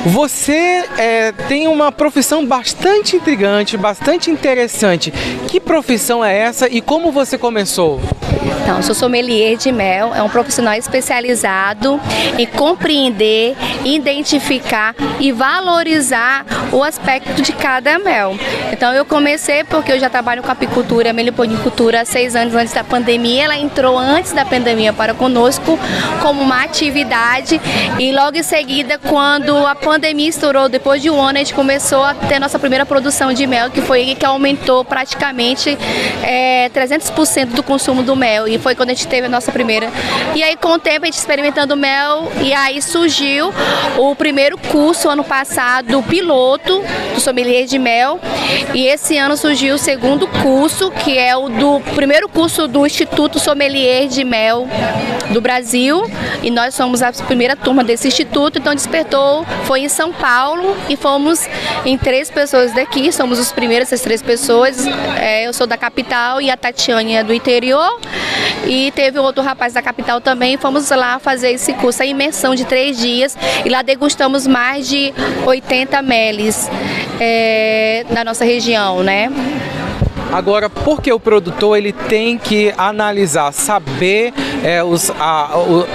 Você tem uma profissão bastante intrigante, bastante interessante. Que profissão é essa e como você começou? Então, eu sou sommelier de mel, é um profissional especializado em compreender, identificar e valorizar o aspecto de cada mel. Então, eu comecei porque eu já trabalho com apicultura, meliponicultura há 6 anos antes da pandemia. Ela entrou antes da pandemia para conosco como uma atividade e logo em seguida, quando a pandemia estourou, depois de um ano, a gente começou a ter nossa primeira produção de mel, que foi que aumentou praticamente 300% do consumo do mel. E foi quando a gente teve a nossa primeira. E aí, com o tempo, a gente experimentando mel, e aí surgiu o primeiro curso, ano passado, piloto do sommelier de mel. E esse ano surgiu o segundo curso, que é o do primeiro curso do Instituto Sommelier de Mel do Brasil. E nós somos a primeira turma desse instituto, então despertou, foi em São Paulo e fomos em 3 pessoas daqui, somos os primeiros, essas 3 pessoas. Eu sou da capital e a Tatiane é do interior. E teve outro rapaz da capital também, fomos lá fazer esse curso, a imersão de 3 dias, e lá degustamos mais de 80 meles da nossa região, né? Agora, por que o produtor ele tem que analisar, saber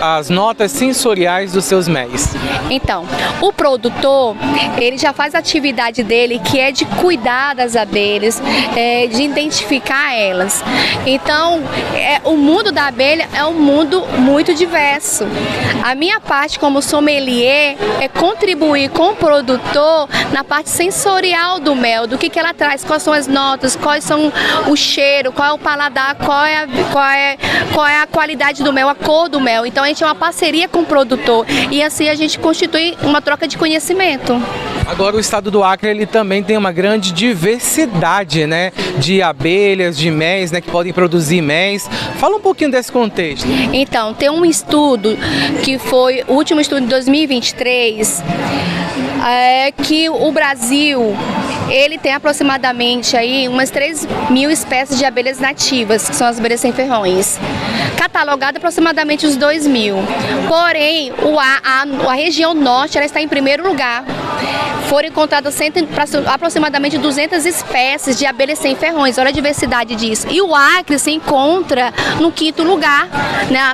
as notas sensoriais dos seus méis? Então, o produtor, ele já faz a atividade dele, que é de cuidar das abelhas, de identificar elas. Então, o mundo da abelha é um mundo muito diverso. A minha parte como sommelier é contribuir com o produtor na parte sensorial do mel, do que ela traz, quais são as notas, quais são o cheiro, qual é o paladar, qual é a qualidade do mel, a cor do mel. Então a gente é uma parceria com o produtor e assim a gente constitui uma troca de conhecimento. Agora o estado do Acre ele também tem uma grande diversidade, né, de abelhas, de méis, né, que podem produzir méis. Fala um pouquinho desse contexto. Então, tem um estudo que foi o último estudo de 2023, que o Brasil ele tem aproximadamente aí umas 3.000 espécies de abelhas nativas, que são as abelhas sem ferrões. Catalogado aproximadamente os 2.000. Porém, a região norte ela está em primeiro lugar. Foram encontradas aproximadamente 200 espécies de abelhas sem ferrões. Olha a diversidade disso. E o Acre se encontra no 5º lugar,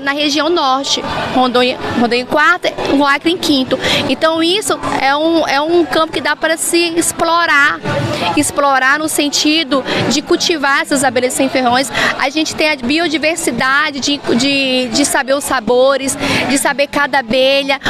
na região norte. Rondônia em 4º, o Acre em 5º. Então isso é um campo que dá para se explorar no sentido de cultivar essas abelhas sem ferrões. A gente tem a biodiversidade de saber os sabores, de saber cada abelha,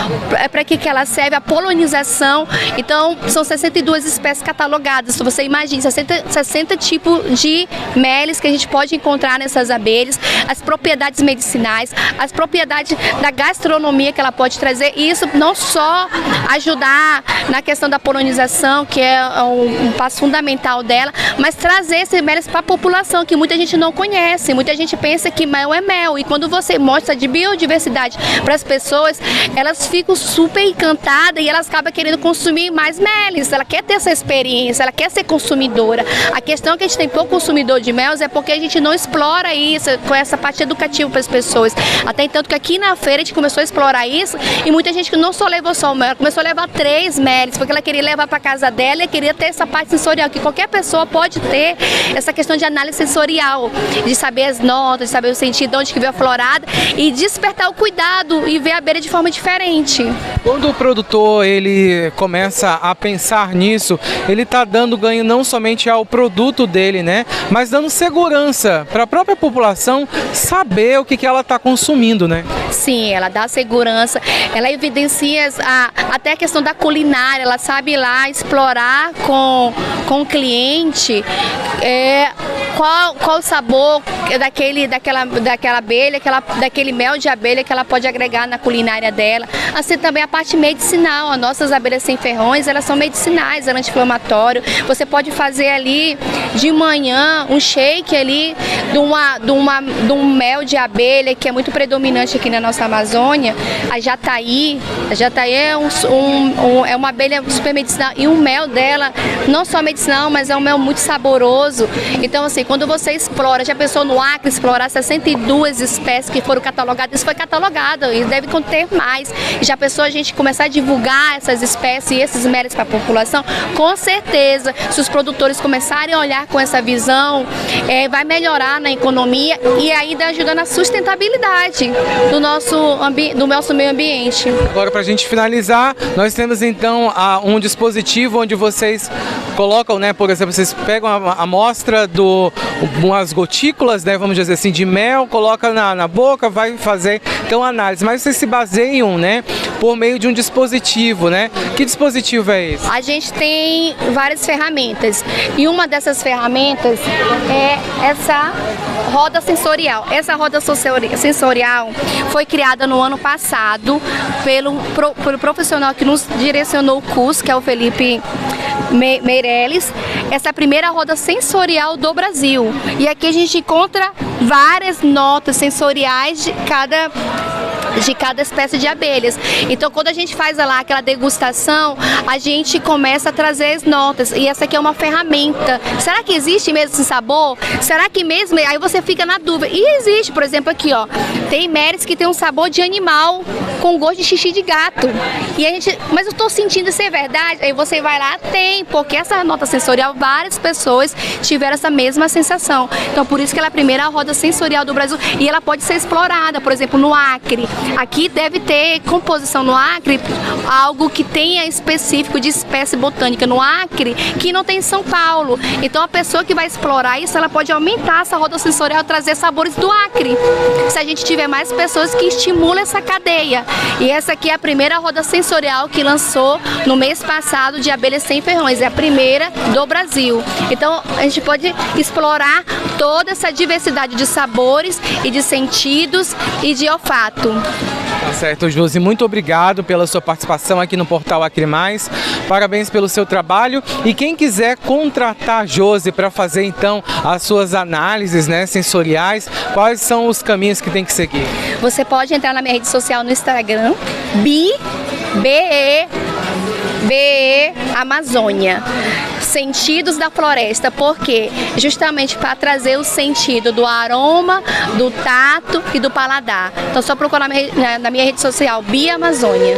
para que ela serve, a polinização. Então, são 62 espécies catalogadas. Então, você imagina, 60 tipos de meles que a gente pode encontrar nessas abelhas, as propriedades medicinais, as propriedades da gastronomia que ela pode trazer. E isso não só ajudar na questão da polinização, que é um passo fundamental dela, mas trazer esses meles para a população, que muita gente não conhece. Muita gente pensa que mel é mel. E quando você mostra de biodiversidade para as pessoas, elas ficam super encantadas e elas acabam querendo consumir mais meles. Ela quer ter essa experiência, ela quer ser consumidora. A questão é que a gente tem pouco consumidor de mel é porque a gente não explora isso com essa parte educativa para as pessoas. Até tanto que aqui na feira a gente começou a explorar isso e muita gente que não só levou só o mel, começou a levar 3 meles, porque ela queria levar para casa dela e queria ter essa parte sensorial, que qualquer pessoa pode ter essa questão de análise sensorial, de saber as notas, de saber o sentido, de onde que veio a florada e despertar o cuidado e ver a abelha de forma diferente. Quando o produtor ele começa a pensar nisso, ele está dando ganho não somente ao produto dele, né, mas dando segurança para a própria população saber o que ela está consumindo, né? Sim, ela dá segurança, ela evidencia até a questão da culinária, ela sabe lá explorar com o cliente qual o sabor daquela abelha, daquele mel de abelha que ela pode agregar na culinária dela. Assim também a parte medicinal, as nossas abelhas sem ferrões, elas são medicinais, é anti-inflamatório. Você pode fazer ali de manhã um shake ali de um mel de abelha que é muito predominante aqui na nossa Amazônia, a jataí. A jataí é uma abelha super medicinal e o mel dela, não só medicinal, mas é um mel muito saboroso. Então assim, assim, quando você explora, já pensou no Acre explorar 62 espécies que foram catalogadas, isso foi catalogado e deve conter mais. Já pensou a gente começar a divulgar essas espécies e esses méritos para a população? Com certeza, se os produtores começarem a olhar com essa visão, vai melhorar na economia e ainda ajuda na sustentabilidade do nosso meio ambiente. Agora, para a gente finalizar, nós temos então um dispositivo onde vocês colocam, né, por exemplo, vocês pegam a amostra umas gotículas, né, vamos dizer assim, de mel, coloca na boca, vai fazer então análise, mas vocês se baseiam, né, por meio de um dispositivo, né? Que dispositivo é esse? A gente tem várias ferramentas e uma dessas ferramentas é essa roda sensorial. Essa roda sensorial foi criada no ano passado pelo profissional que nos direcionou o curso, que é o Felipe Meirelles. Essa é a primeira roda sensorial do Brasil. E aqui a gente encontra várias notas sensoriais de cada espécie de abelhas. Então, quando a gente faz lá aquela degustação, a gente começa a trazer as notas. E essa aqui é uma ferramenta. Será que existe mesmo esse sabor? Será que mesmo? Aí você fica na dúvida. E existe, por exemplo, aqui, ó. Tem méritos que tem um sabor de animal com gosto de xixi de gato. E a gente, mas eu tô sentindo ser verdade. Aí você vai lá, tem, porque essa nota sensorial, várias pessoas tiveram essa mesma sensação. Então, por isso que ela é a primeira roda sensorial do Brasil. E ela pode ser explorada, por exemplo, no Acre. Aqui deve ter composição no Acre, algo que tenha específico de espécie botânica no Acre, que não tem em São Paulo. Então a pessoa que vai explorar isso, ela pode aumentar essa roda sensorial, trazer sabores do Acre. Se a gente tiver mais pessoas que estimulam essa cadeia. E essa aqui é a primeira roda sensorial que lançou no mês passado de abelhas sem ferrões. É a primeira do Brasil. Então a gente pode explorar toda essa diversidade de sabores e de sentidos e de olfato. Tá certo, Josi, muito obrigado pela sua participação aqui no Portal Acre Mais, parabéns pelo seu trabalho e quem quiser contratar a Josi para fazer então as suas análises, né, sensoriais, quais são os caminhos que tem que seguir? Você pode entrar na minha rede social no Instagram, BE Amazônia, Sentidos da Floresta, porque justamente para trazer o sentido do aroma, do tato e do paladar. Então só procurar na minha rede social, Bia Amazônia.